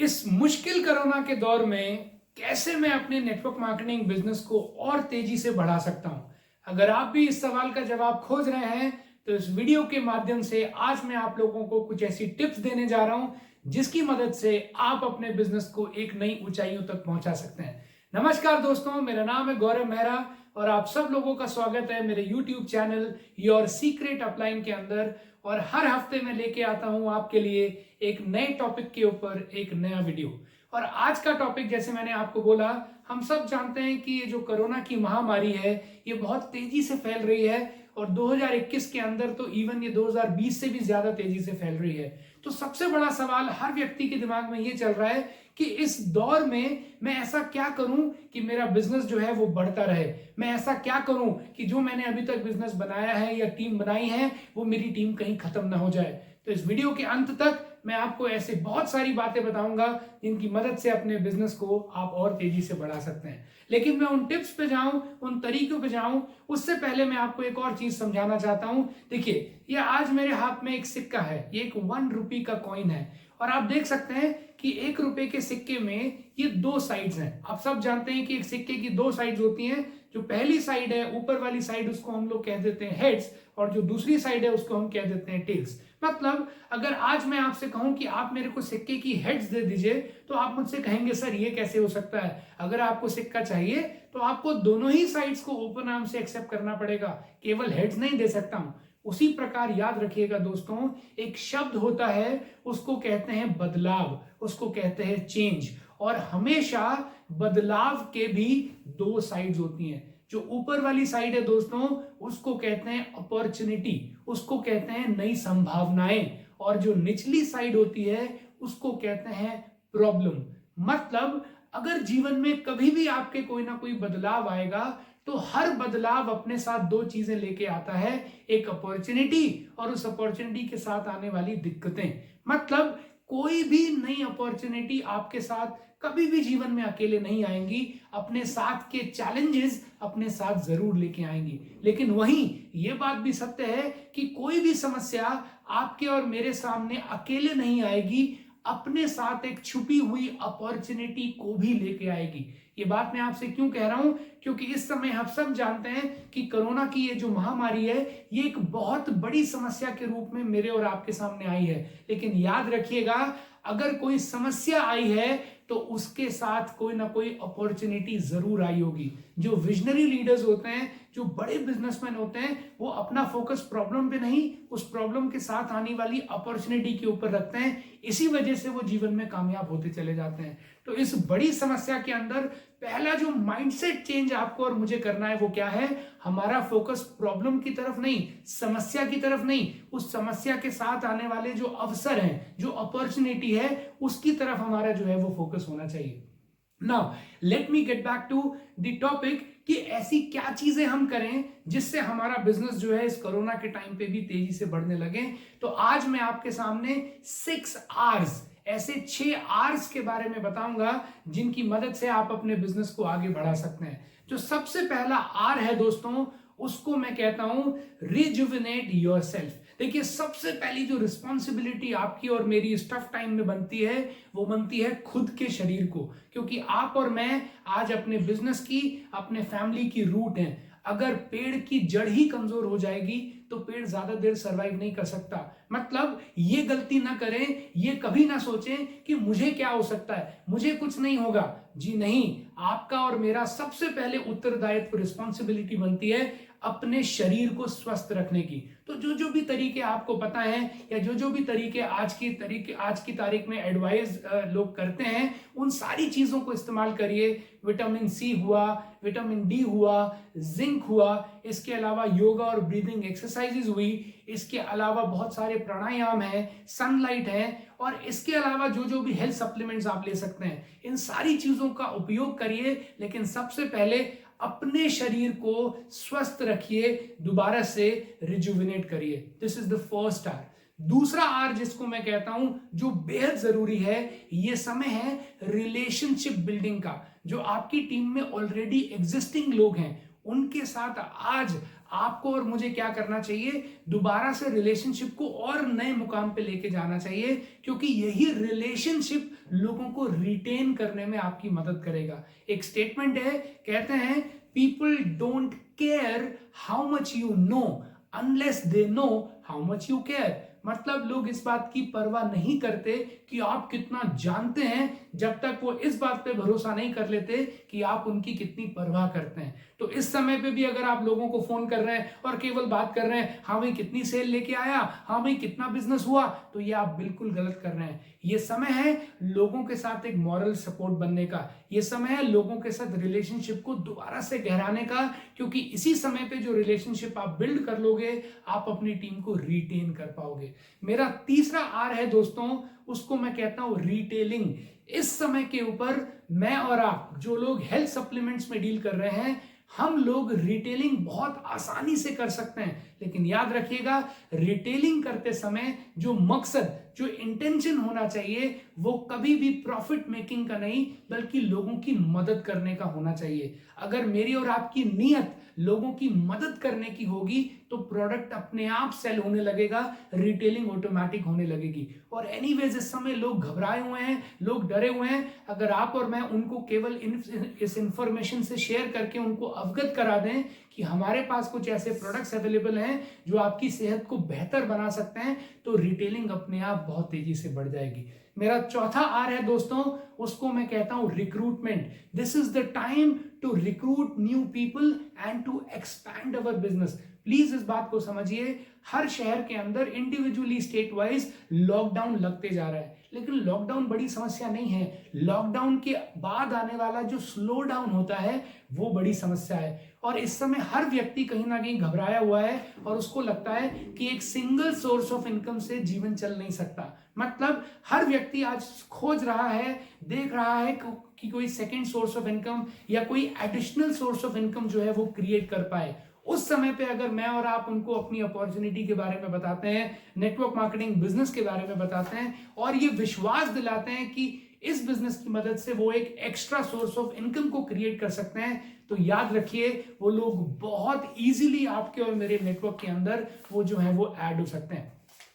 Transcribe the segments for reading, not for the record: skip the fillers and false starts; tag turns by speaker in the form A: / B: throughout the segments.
A: इस मुश्किल कोरोना के दौर में कैसे मैं अपने नेटवर्क मार्केटिंग बिजनेस को और तेजी से बढ़ा सकता हूं? अगर आप भी इस सवाल का जवाब खोज रहे हैं तो इस वीडियो के माध्यम से आज मैं आप लोगों को कुछ ऐसी टिप्स देने जा रहा हूं जिसकी मदद से आप अपने बिजनेस को एक नई ऊंचाइयों तक पहुंचा सकते हैं। नमस्कार दोस्तों, मेरा नाम है गौरव मेहरा और आप सब लोगों का स्वागत है मेरे YouTube channel your secret upline के अंदर। और हर हफ्ते मैं लेके आता हूं आपके लिए एक नए टॉपिक के ऊपर एक नया वीडियो। और आज का टॉपिक, जैसे मैंने आपको बोला, हम सब जानते हैं कि ये जो कोरोना की महामारी है ये बहुत तेजी से फैल रही है और 2021 के अंदर तो इवन ये 2020 से भी ज्यादा तेजी से फैल रही है। तो सबसे बड़ा सवाल हर व्यक्ति के दिमाग में ये चल रहा है कि इस दौर में मैं ऐसा क्या करूं कि मेरा बिजनेस जो है वो बढ़ता रहे। मैं ऐसा क्या करूं कि जो मैंने अभी तक बिजनेस बनाया है या टीम बनाई है वो मेरी टीम कहीं खत्म ना हो जाए। तो इस वीडियो के अंत तक मैं आपको ऐसे बहुत सारी बातें बताऊंगा जिनकी मदद से अपने बिजनेस को आप और तेजी से बढ़ा सकते हैं। लेकिन मैं उन टिप्स पे जाऊं, उन तरीकों पे जाऊं, उससे पहले मैं आपको एक और चीज समझाना चाहता हूं। देखिए, ये आज मेरे हाथ में एक सिक्का है, ये एक 1 रुपये का कॉइन है और आप देख सकते हैं कि 1 रुपए के सिक्के में ये 2 साइड्स हैं। आप सब जानते हैं कि एक सिक्के की 2 साइड्स होती हैं। जो पहली साइड है, ऊपर वाली साइड, उसको हम लोग कह देते हैं हेड्स और जो दूसरी साइड है उसको हम कह देते हैं टेल्स। मतलब अगर आज मैं आपसे कहूं कि आप मेरे को सिक्के की हेड्स दे दीजिए तो आप मुझसे कहेंगे सर ये कैसे हो सकता है। अगर आपको सिक्का चाहिए तो आपको दोनों ही साइड्स को ओपन आर्म से एक्सेप्ट करना पड़ेगा, केवल हेड्स नहीं दे सकता हूं। उसी प्रकार याद रखिएगा दोस्तों, एक शब्द होता है उसको कहते हैं बदलाव, उसको कहते हैं चेंज। और हमेशा बदलाव के भी 2 साइड्स होती हैं। जो ऊपर वाली साइड है दोस्तों उसको कहते हैं अपॉर्चुनिटी, उसको कहते हैं नई संभावनाएं। और जो निचली साइड होती है उसको कहते हैं प्रॉब्लम। मतलब अगर जीवन में कभी भी आपके कोई ना कोई बदलाव आएगा तो हर बदलाव अपने साथ 2 चीजें लेके आता है, एक अपॉर्चुनिटी और उस अपॉर्चुनिटी के साथ आने वाली दिक्कतें। मतलब कोई भी नई अपॉर्चुनिटी आपके साथ कभी भी जीवन में अकेले नहीं आएंगी, अपने साथ के चैलेंजेस अपने साथ जरूर लेके आएंगी। लेकिन वहीं ये बात भी सत्य है कि कोई भी समस्या आपके और मेरे सामने अकेले नहीं आएगी, अपने साथ एक छुपी हुई अपॉर्चुनिटी को भी लेके आएगी। ये बात मैं आपसे क्यों कह रहा हूं? क्योंकि इस समय हम सब जानते हैं कि कोरोना की ये जो महामारी है ये एक बहुत बड़ी समस्या के रूप में मेरे और आपके सामने आई है। लेकिन याद रखिएगा, अगर कोई समस्या आई है तो उसके साथ कोई ना कोई अपॉर्चुनिटी जरूर आई होगी। जो विजनरी लीडर्स होते हैं, जो बड़े बिजनेसमैन होते हैं, वो अपना फोकस प्रॉब्लम पे नहीं, उस प्रॉब्लम के साथ आने वाली अपॉर्चुनिटी के ऊपर रखते हैं। इसी वजह से वो जीवन में कामयाब होते चले जाते हैं। तो इस बड़ी समस्या के अंदर पहला जो माइंडसेट चेंज आपको और मुझे करना है वो क्या है? हमारा फोकस प्रॉब्लम की तरफ नहीं, समस्या की तरफ नहीं, उस समस्या के साथ आने वाले जो अवसर हैं, जो अपॉर्चुनिटी है, उसकी तरफ हमारा जो है वो फोकस होना चाहिए। Now let me get back to the topic कि ऐसी क्या चीजें हम करें जिससे हमारा बिजनेस जो है इस कोरोना के टाइम पे भी तेजी से बढ़ने लगे। तो आज मैं आपके सामने 6 आवर्स, ऐसे 6 आवर्स के बारे में बताऊंगा जिनकी मदद से आप अपने बिजनेस को आगे बढ़ा सकते हैं। जो सबसे पहला आर है दोस्तों, उसको मैं कहता हूं रिजुविनेट योरसेल्फ। देखिए, सबसे पहली जो रिस्पॉन्सिबिलिटी आपकी और मेरी इस टफ टाइम में बनती है वो बनती है खुद के शरीर को। क्योंकि आप और मैं आज अपने बिजनेस की, अपने फैमिली की रूट हैं। अगर पेड़ की जड़ ही कमजोर हो जाएगी तो पेड़ ज्यादा देर सरवाइव नहीं कर सकता। मतलब ये गलती ना करें, ये कभी ना सोचें कि मुझे क्या हो सकता है, मुझे कुछ नहीं होगा। जी नहीं, आपका और मेरा सबसे पहले उत्तरदायित्व, रिस्पॉन्सिबिलिटी बनती है अपने शरीर को स्वस्थ रखने की। तो जो भी तरीके आपको पता है या जो भी तरीके आज की तारीख में एडवाइस लोग करते हैं, उन सारी चीजों को इस्तेमाल करिए। विटामिन सी हुआ, विटामिन डी हुआ, जिंक हुआ, इसके अलावा योगा और ब्रीदिंग एक्सरसाइजेज हुई, इसके अलावा बहुत सारे प्राणायाम है, सनलाइट है, और इसके अलावा जो भी हेल्थ सप्लीमेंट्स आप ले सकते हैं, इन सारी चीजों का उपयोग करिए। लेकिन सबसे पहले अपने शरीर को स्वस्थ रखिए, दोबारा से रिजुविनेट करिए। This is the first R. दूसरा आर जिसको मैं कहता हूं जो बेहद जरूरी है, ये समय है रिलेशनशिप बिल्डिंग का। जो आपकी टीम में ऑलरेडी एग्जिस्टिंग लोग हैं उनके साथ आज आपको और मुझे क्या करना चाहिए, दोबारा से रिलेशनशिप को और नए मुकाम पे लेके जाना चाहिए, क्योंकि यही रिलेशनशिप लोगों को रिटेन करने में आपकी मदद करेगा। एक स्टेटमेंट है, कहते हैं people don't care how much you know unless they know how much you care. मतलब लोग इस बात की परवाह नहीं करते कि आप कितना जानते हैं, जब तक वो इस बात पे भरोसा नहीं कर लेते कि आप उनकी कितनी परवाह करते हैं। तो इस समय पे भी अगर आप लोगों को फोन कर रहे हैं और केवल बात कर रहे हैं, हाँ भाई कितनी सेल लेके आया, हाँ भाई कितना बिजनेस हुआ, तो ये आप बिल्कुल गलत कर रहे हैं। ये समय है लोगों के साथ एक मॉरल सपोर्ट बनने का, ये समय है लोगों के साथ रिलेशनशिप को दोबारा से गहराने का, क्योंकि इसी समय पे जो रिलेशनशिप आप बिल्ड कर लोगे, आप अपनी टीम को रिटेन कर पाओगे। मेरा तीसरा आर है दोस्तों, उसको मैं कहता हूं रिटेलिंग। इस समय के ऊपर मैं और आप जो लोग हेल्थ सप्लीमेंट्स में डील कर रहे हैं, हम लोग रिटेलिंग बहुत आसानी से कर सकते हैं, लेकिन याद रखिएगा रिटेलिंग करते समय जो मकसद, जो इंटेंशन होना चाहिए, वो कभी भी प्रॉफिट मेकिंग का नहीं बल्कि लोगों की मदद करने का होना चाहिए। अगर मेरी और आपकी नीयत लोगों की मदद करने की होगी तो प्रोडक्ट अपने आप सेल होने लगेगा, रिटेलिंग ऑटोमेटिक होने लगेगी। और एनीवेज इस समय लोग घबराए हुए हैं, लोग डरे हुए हैं। अगर आप और मैं उनको केवल इस इंफॉर्मेशन से शेयर करके उनको अवगत करा दें कि हमारे पास कुछ ऐसे प्रोडक्ट्स अवेलेबल हैं जो आपकी सेहत को बेहतर बना सकते हैं, तो रिटेलिंग अपने आप बहुत तेजी से बढ़ जाएगी। मेरा चौथा आर है दोस्तों, उसको मैं कहता हूं recruitment. This is the time to recruit new people and to expand our business. Please इस बात को समझिए, हर शहर के अंदर इंडिविजुअली स्टेट वाइज लॉकडाउन लगते जा रहा है, लेकिन लॉकडाउन बड़ी समस्या नहीं है। लॉकडाउन के बाद आने वाला जो स्लो डाउन होता है वो बड़ी समस्या है। और इस समय हर व्यक्ति कहीं ना कहीं घबराया हुआ है और उसको लगता है कि एक सिंगल सोर्स ऑफ इनकम से जीवन चल नहीं सकता। मतलब हर व्यक्ति आज खोज रहा है, देख रहा है कि कोई सेकंड सोर्स ऑफ इनकम या कोई एडिशनल सोर्स ऑफ इनकम जो है वो क्रिएट कर पाए। उस समय पे अगर मैं और आप उनको अपनी अपॉर्चुनिटी के बारे में बताते हैं, नेटवर्क मार्केटिंग बिजनेस के बारे में बताते हैं और ये विश्वास दिलाते हैं कि इस बिजनेस की मदद से वो एक एक्स्ट्रा सोर्स ऑफ इनकम को क्रिएट कर सकते हैं, तो याद रखिए वो लोग बहुत इजीली आपके और मेरे नेटवर्क के अंदर वो जो है वो ऐड हो सकते हैं।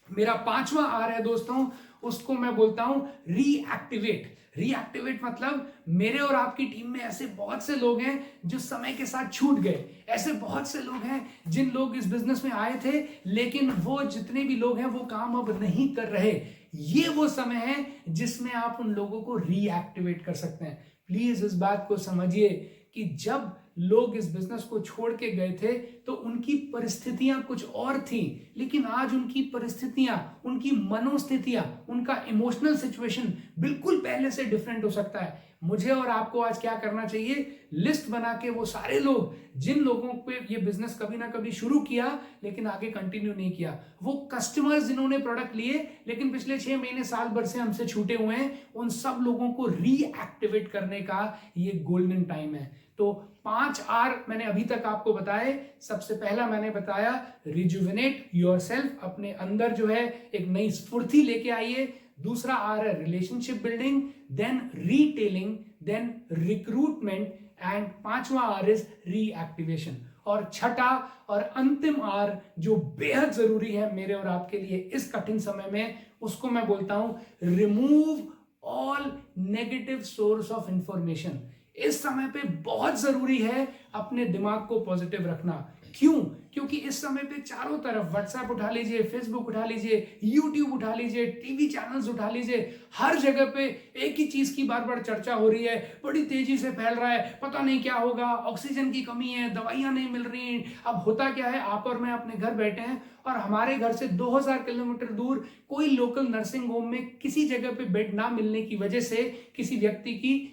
A: मेरा पांचवा आर है दोस्तों, उसको मैं बोलता हूं रीएक्टिवेट। रीएक्टिवेट मतलब मेरे और आपकी टीम में ऐसे बहुत से लोग हैं जो समय के साथ छूट गए। ऐसे बहुत से लोग हैं जिन लोग इस बिजनेस में आए थे, लेकिन वो जितने भी लोग हैं वो काम अब नहीं कर रहे। ये वो समय है जिसमें आप उन लोगों को रीएक्टिवेट कर सकते हैं। प्लीज इस बात को समझिए कि जब लोग इस बिजनेस को छोड़ के गए थे तो उनकी परिस्थितियां कुछ और थी, लेकिन आज उनकी परिस्थितियां, उनकी मनोस्थितियां, उनका इमोशनल सिचुएशन बिल्कुल पहले से डिफरेंट हो सकता है। मुझे और आपको आज क्या करना चाहिए, लिस्ट बना के वो सारे लोग जिन लोगों पे ये बिजनेस कभी ना कभी शुरू किया लेकिन आगे कंटिन्यू नहीं किया, वो कस्टमर्स जिन्होंने प्रोडक्ट लिए लेकिन पिछले 6 महीने साल भर से हमसे छूटे हुए हैं, उन सब लोगों को रीएक्टिवेट करने का ये गोल्डन टाइम है। तो 5 आर मैंने अभी तक आपको बताए। सबसे पहला मैंने बताया रिजुविनेट योरसेल्फ, अपने अंदर जो है एक नई स्फूर्ति लेके आइए। दूसरा आर है relationship building, then retailing, then recruitment and पांचवा आर इज रीएक्टिवेशन। और छठा और अंतिम आर जो बेहद जरूरी है मेरे और आपके लिए इस कठिन समय में, उसको मैं बोलता हूं remove all negative source of information. इस समय पे बहुत जरूरी है अपने दिमाग को पॉजिटिव रखना। क्यों? क्योंकि इस समय पे चारों तरफ व्हाट्सएप उठा लीजिए, फेसबुक उठा लीजिए, यूट्यूब उठा लीजिए, टीवी चैनल्स उठा लीजिए, हर जगह पे एक ही चीज की बार बार चर्चा हो रही है, बड़ी तेजी से फैल रहा है, पता नहीं क्या होगा, ऑक्सीजन की कमी है, दवाइयां नहीं मिल रही। अब होता क्या है, आप और मैं अपने घर बैठे हैं और हमारे घर से 2000 किलोमीटर दूर कोई लोकल नर्सिंग होम में किसी जगह पे बेड ना मिलने की वजह से किसी व्यक्ति की,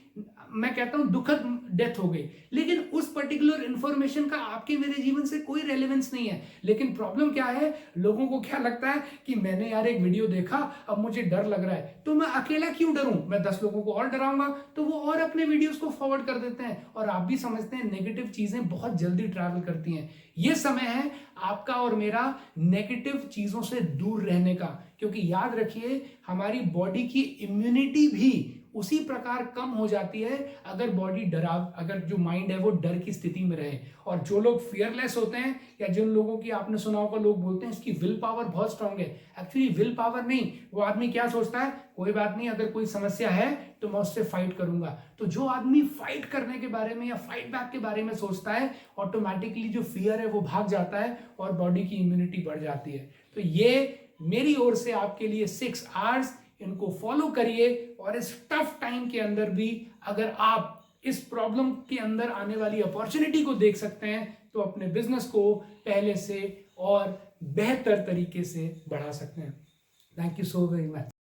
A: मैं कहता हूं, दुखद डेथ हो गई, लेकिन उस पर्टिकुलर इंफॉर्मेशन का आपके मेरे जीवन से कोई रेलेवेंस नहीं है। लेकिन प्रॉब्लम क्या है, लोगों को क्या लगता है कि मैंने यार एक वीडियो देखा, अब मुझे डर लग रहा है, तो मैं अकेला क्यों डरूं, मैं 10 लोगों को और डराऊंगा, तो वो और अपने वीडियोस को फॉरवर्ड कर देते हैं। और आप भी समझते हैं नेगेटिव चीजें बहुत जल्दी ट्रैवल करती हैं। ये समय है आपका और मेरा नेगेटिव चीजों से दूर रहने का, क्योंकि याद रखिए हमारी बॉडी की इम्यूनिटी भी उसी प्रकार कम हो जाती है अगर बॉडी अगर जो माइंड है वो डर की स्थिति में रहे। और जो लोग फियरलेस होते हैं या जिन लोगों की आपने सुना होगा लोग बोलते हैं इसकी विल पावर बहुत स्ट्रांग है, एक्चुअली विल पावर नहीं, वो आदमी क्या सोचता है, कोई बात नहीं, अगर कोई समस्या है तो मैं उससे फाइट करूंगा। तो जो आदमी फाइट करने के बारे में या फाइट बैक के बारे में सोचता है, ऑटोमेटिकली जो फियर है वो भाग जाता है और बॉडी की इम्यूनिटी बढ़ जाती है। तो ये मेरी ओर से आपके लिए 6 आवर्स, इनको फॉलो करिए और इस टफ टाइम के अंदर भी अगर आप इस प्रॉब्लम के अंदर आने वाली अपॉर्चुनिटी को देख सकते हैं तो अपने बिजनेस को पहले से और बेहतर तरीके से बढ़ा सकते हैं। Thank you so very much.